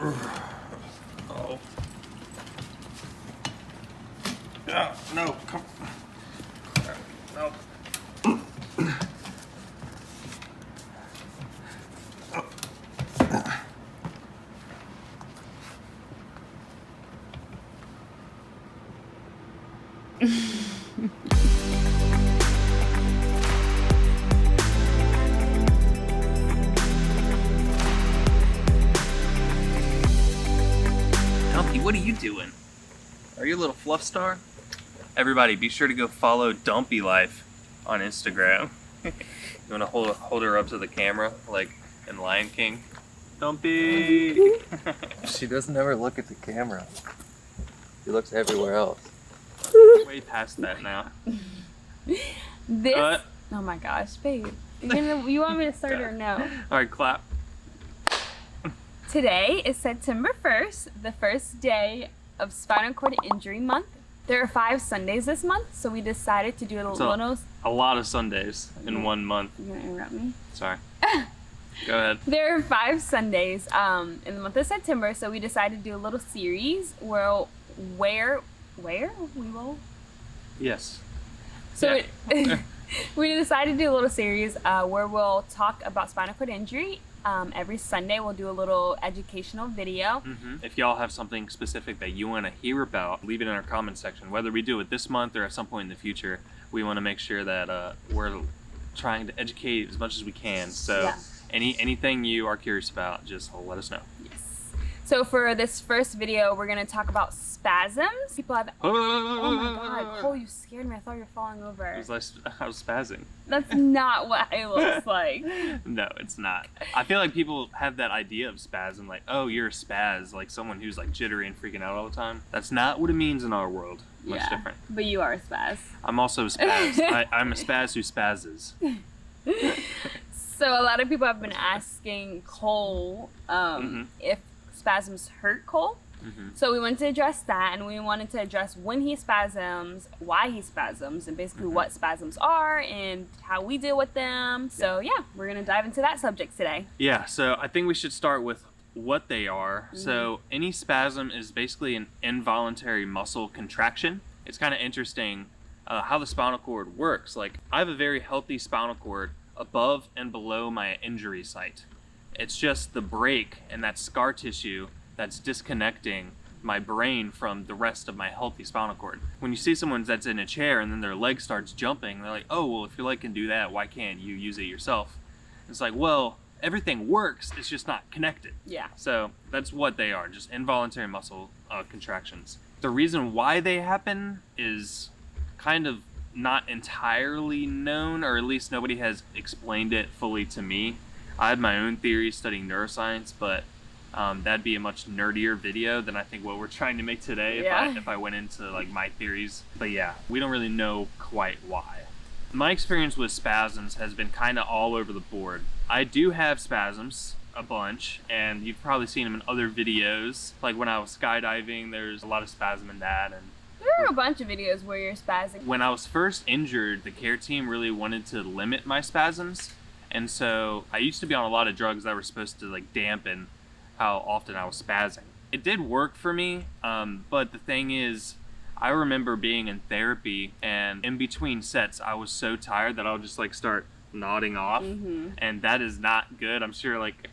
Oh. No, come. No. Dumpy, what are you doing? Are you a little fluff star? Everybody, be sure to go follow Dumpy Life on Instagram. You want to hold her up to the camera, like in Lion King? Dumpy! She doesn't ever look at the camera. She looks everywhere else. Way past that now. This. Oh my gosh, babe. You want me to start or no? Alright, clap. Today is September 1st, the first day of Spinal Cord Injury Month. There are 5 Sundays this month, so we decided to do a little... A lot of Sundays in 1 month. You gonna interrupt me? Sorry. Go ahead. There are 5 Sundays in the month of September, so we decided to do a little series where we will... Yes. So Yeah. we decided to do a little series where we'll talk about spinal cord injury. Every Sunday we'll do a little educational video. If y'all have something specific that you want to hear about, leave it in our comment section. Whether we do it this month or at some point in the future, we want to make sure that we're trying to educate as much as we can. So Yeah. anything you are curious about, just let us know. Yes. So for this first video, we're going to talk about spasms. People have... Oh my god, Cole, you scared me. I thought you were falling over. I was spazzing. That's not what it looks like. No, it's not. I feel like people have that idea of spasm, like, oh, you're a spaz, like someone who's like jittery and freaking out all the time. That's not what it means in our world. Much different. But you are a spaz. I'm also a spaz. I'm a spaz who spazzes. So a lot of people have been asking Cole if spasms hurt Cole. So we wanted to address that, and we wanted to address when he spasms, why he spasms, and basically what spasms are and how we deal with them. So yeah, we're gonna dive into that subject today. Yeah, so I think we should start with what they are. So any spasm is basically an involuntary muscle contraction. It's kind of interesting how the spinal cord works. Like, I have a very healthy spinal cord above and below my injury site. It's just the break and that scar tissue that's disconnecting my brain from the rest of my healthy spinal cord. When you see someone that's in a chair and then their leg starts jumping, they're like, oh, well, if your leg can do that, why can't you use it yourself? It's like, well, everything works, it's just not connected. Yeah. So that's what they are, just involuntary muscle contractions. The reason why they happen is kind of not entirely known, or at least nobody has explained it fully to me. I have my own theories studying neuroscience, but that'd be a much nerdier video than I think what we're trying to make today if I went into like my theories. But yeah, we don't really know quite why. My experience with spasms has been kind of all over the board. I do have spasms, a bunch, and you've probably seen them in other videos. Like when I was skydiving, there's a lot of spasm in that. And there are a bunch of videos where you're spazzing. when I was first injured, the care team really wanted to limit my spasms. And so I used to be on a lot of drugs that were supposed to like dampen how often I was spazzing. It did work for me, but the thing is, I remember being in therapy, and in between sets, I was so tired that I would just like start nodding off, and that is not good. I'm sure like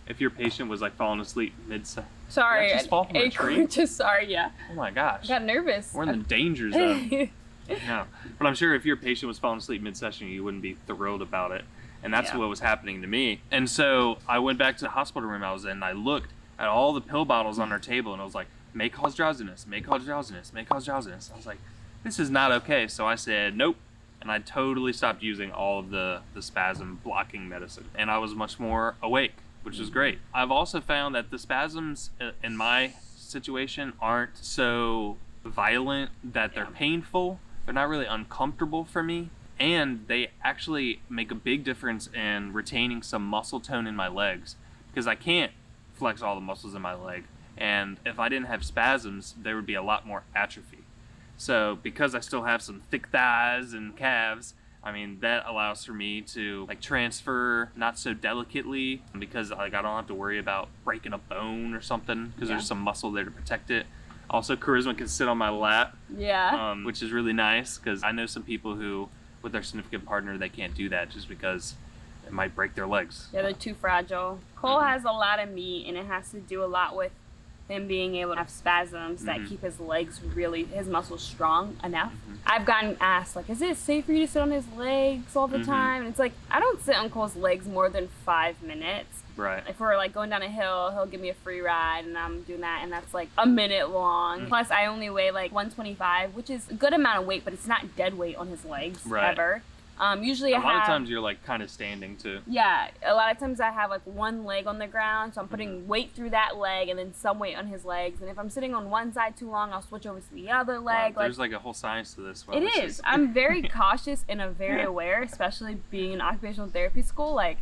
if your patient was like falling asleep mid-set. Sorry, just fall from a tree? Sorry, yeah. Oh my gosh. I got nervous. We're in the danger zone. No, but I'm sure if your patient was falling asleep mid-session, you wouldn't be thrilled about it. And that's what was happening to me. And so I went back to the hospital room I was in, and I looked at all the pill bottles on their table, and I was like, may cause drowsiness, may cause drowsiness, may cause drowsiness. I was like, this is not okay. So I said, nope. And I totally stopped using all of the spasm blocking medicine. And I was much more awake, which was great. I've also found that the spasms in my situation aren't so violent that they're painful. They're not really uncomfortable for me. And they actually make a big difference in retaining some muscle tone in my legs, because I can't flex all the muscles in my leg. And if I didn't have spasms, there would be a lot more atrophy. So because I still have some thick thighs and calves, I mean, that allows for me to like transfer not so delicately because like I don't have to worry about breaking a bone or something because there's some muscle there to protect it. Also, Charisma can sit on my lap, which is really nice because I know some people who, with their significant partner, they can't do that just because it might break their legs. Yeah, they're too fragile. Cole has a lot of meat, and it has to do a lot with him being able to have spasms that keep his legs his muscles strong enough. I've gotten asked, like, is it safe for you to sit on his legs all the time? And it's like, I don't sit on Cole's legs more than 5 minutes. Right. If we're like going down a hill, he'll give me a free ride, and I'm doing that, and that's like a minute long. Plus, I only weigh like 125, which is a good amount of weight, but it's not dead weight on his legs ever. Usually a lot of times you're like kind of standing too. Yeah, a lot of times I have like one leg on the ground, so I'm putting weight through that leg and then some weight on his legs. And if I'm sitting on one side too long, I'll switch over to the other leg. Wow, there's like a whole science to this. It is. I'm very cautious and I'm very aware, especially being in occupational therapy school. Like,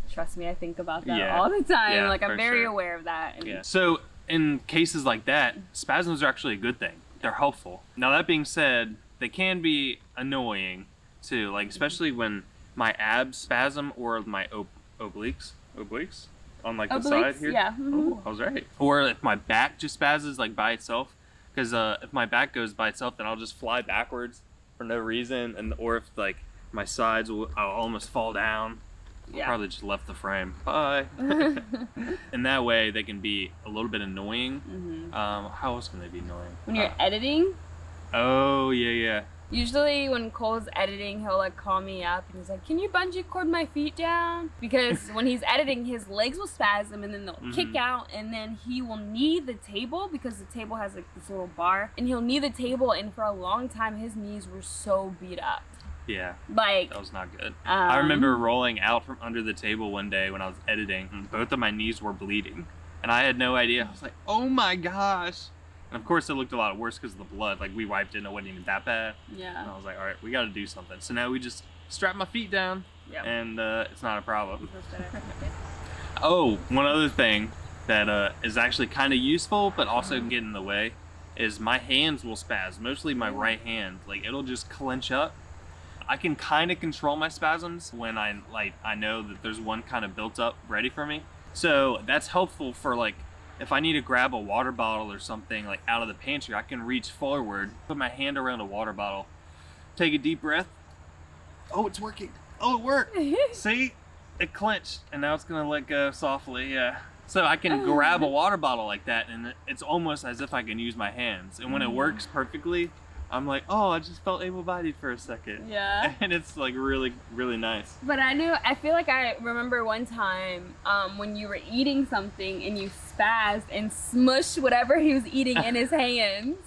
trust me, I think about that all the time. Yeah, like, I'm very aware of that. And So in cases like that, spasms are actually a good thing. They're helpful. Now that being said, they can be annoying too, like especially when my abs spasm or my obliques on like the side here. Yeah. Oh, I was right. Or if my back just spasms like by itself, because if my back goes by itself, then I'll just fly backwards for no reason, and or if like my sides, I'll almost fall down. I'll probably just left the frame. Bye. In that way, they can be a little bit annoying. How else can they be annoying? When you're editing. Oh yeah. Usually when Cole's editing, he'll like call me up and he's like, can you bungee cord my feet down? Because when he's editing, his legs will spasm and then they'll kick out, and then he will knee the table because the table has like this little bar, and he'll knee the table, and for a long time his knees were so beat up. Yeah. Like, that was not good. I remember rolling out from under the table one day when I was editing, and both of my knees were bleeding. And I had no idea. I was like, oh my gosh. And of course it looked a lot worse because of the blood. Like, we wiped it and it wasn't even that bad. Yeah. And I was like, all right, we got to do something. So now we just strap my feet down, and it's not a problem. Oh, one other thing that is actually kind of useful but also can get in the way is my hands will spasm, mostly my right hand. Like, it'll just clench up. I can kind of control my spasms when I know that there's one kind of built up ready for me. So that's helpful for like, if I need to grab a water bottle or something like out of the pantry, I can reach forward, put my hand around a water bottle, take a deep breath. Oh, it's working. Oh, it worked. See? It clenched, and now it's gonna let go softly, yeah. So I can grab a water bottle like that, and it's almost as if I can use my hands. And when it works perfectly, I'm like, oh, I just felt able-bodied for a second. Yeah. And it's like really, really nice. But I feel like I remember one time when you were eating something and you spazzed and smushed whatever he was eating in his hands.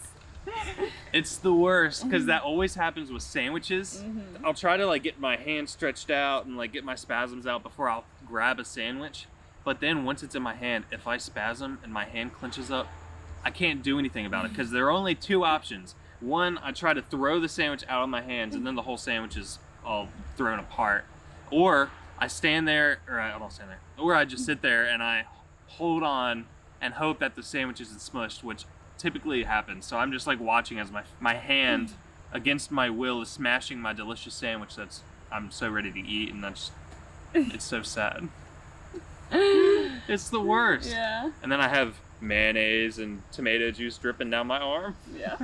It's the worst, because that always happens with sandwiches. I'll try to like get my hand stretched out and like get my spasms out before I'll grab a sandwich. But then once it's in my hand, if I spasm and my hand clenches up, I can't do anything about it, because there are only two options. One, I try to throw the sandwich out of my hands, and then the whole sandwich is all thrown apart. Or I stand there, or I don't stand there, or I just sit there and I hold on and hope that the sandwich isn't smushed, which typically happens. So I'm just like watching as my hand, against my will, is smashing my delicious sandwich I'm so ready to eat, and it's so sad. It's the worst. Yeah. And then I have mayonnaise and tomato juice dripping down my arm. Yeah.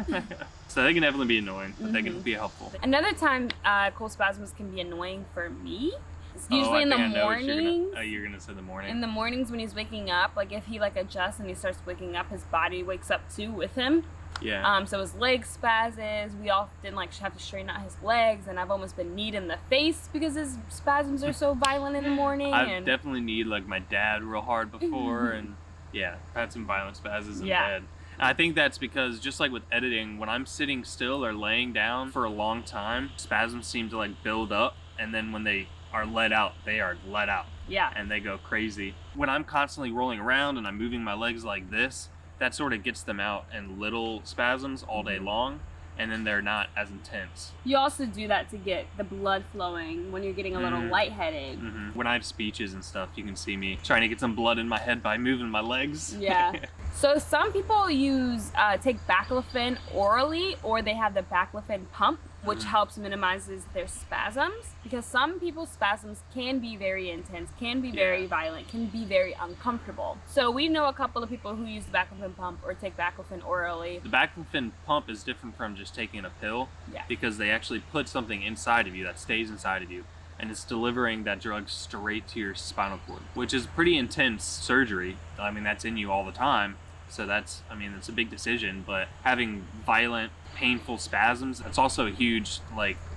So they can definitely be annoying, but they can be helpful. Another time cold spasms can be annoying for me. It's usually in the mornings. You're gonna say the morning. In the mornings when he's waking up, like if he like adjusts and he starts waking up, his body wakes up too with him. Yeah. So his leg spasms. We often like have to straighten out his legs, and I've almost been kneed in the face because his spasms are so violent in the morning. I've definitely kneed like my dad real hard before, and yeah, I've had some violent spasms in bed. And I think that's because, just like with editing, when I'm sitting still or laying down for a long time, spasms seem to like build up, and then when they are let out, they are let out. Yeah. And they go crazy. When I'm constantly rolling around and I'm moving my legs like this, that sort of gets them out in little spasms all day long, and then they're not as intense. You also do that to get the blood flowing when you're getting a little lightheaded. When I have speeches and stuff, you can see me trying to get some blood in my head by moving my legs. Yeah. So some people take baclofen orally, or they have the baclofen pump. which helps minimizes their spasms, because some people's spasms can be very intense, can be very violent, can be very uncomfortable. So we know a couple of people who use the baclofen pump or take baclofen orally. The baclofen pump is different from just taking a pill because they actually put something inside of you that stays inside of you, and it's delivering that drug straight to your spinal cord, which is pretty intense surgery. I mean, that's in you all the time. So that's, I mean, it's a big decision, but having violent, painful spasms, that's also a huge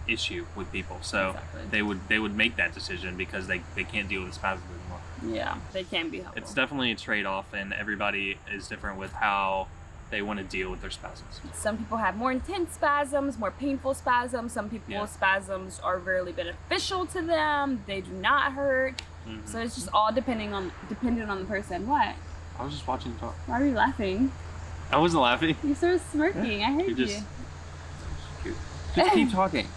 issue with people. So they would make that decision because they can't deal with the spasms anymore. Yeah, they can be helpful. It's definitely a trade-off, and everybody is different with how they want to deal with their spasms. Some people have more intense spasms, more painful spasms. Some people's spasms are really beneficial to them. They do not hurt. So it's just all dependent on the person. What? I was just watching you talk. Why are you laughing? I wasn't laughing. You're so smirking. I heard you. Just keep talking.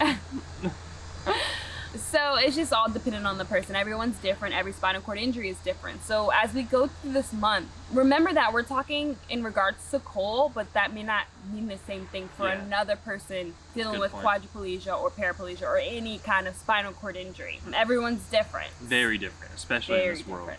So it's just all dependent on the person. Everyone's different. Every spinal cord injury is different. So as we go through this month, remember that we're talking in regards to Cole, but that may not mean the same thing for another person dealing with quadriplegia or paraplegia or any kind of spinal cord injury. Everyone's different. Very different, especially in this world.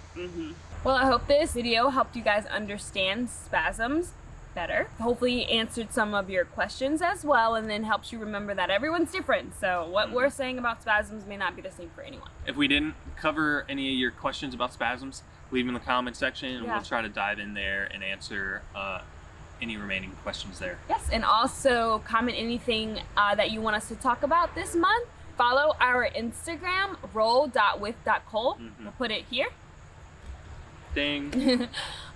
Well, I hope this video helped you guys understand spasms better. Hopefully answered some of your questions as well, and then helps you remember that everyone's different. So what we're saying about spasms may not be the same for anyone. If we didn't cover any of your questions about spasms, leave them in the comment section, and we'll try to dive in there and answer any remaining questions there. Yes, and also comment anything that you want us to talk about this month. Follow our Instagram, roll.with.cole. We'll put it here. Ding.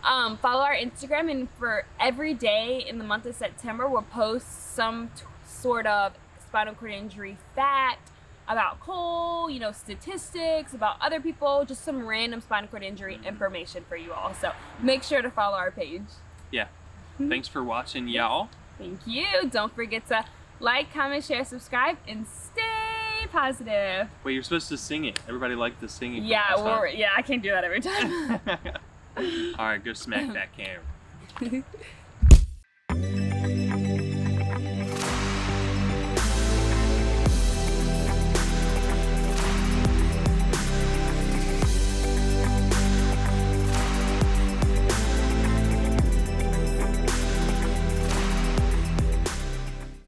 Follow our Instagram, and for every day in the month of September, we'll post some sort of spinal cord injury fact about Cole, statistics about other people, just some random spinal cord injury information for you all. So make sure to follow our page. Yeah. Thanks for watching, y'all. Thank you. Don't forget to like, comment, share, subscribe, and stay positive. Wait, you're supposed to sing it. Everybody liked the singing. Yeah, I can't do that every time. All right, go smack that camera.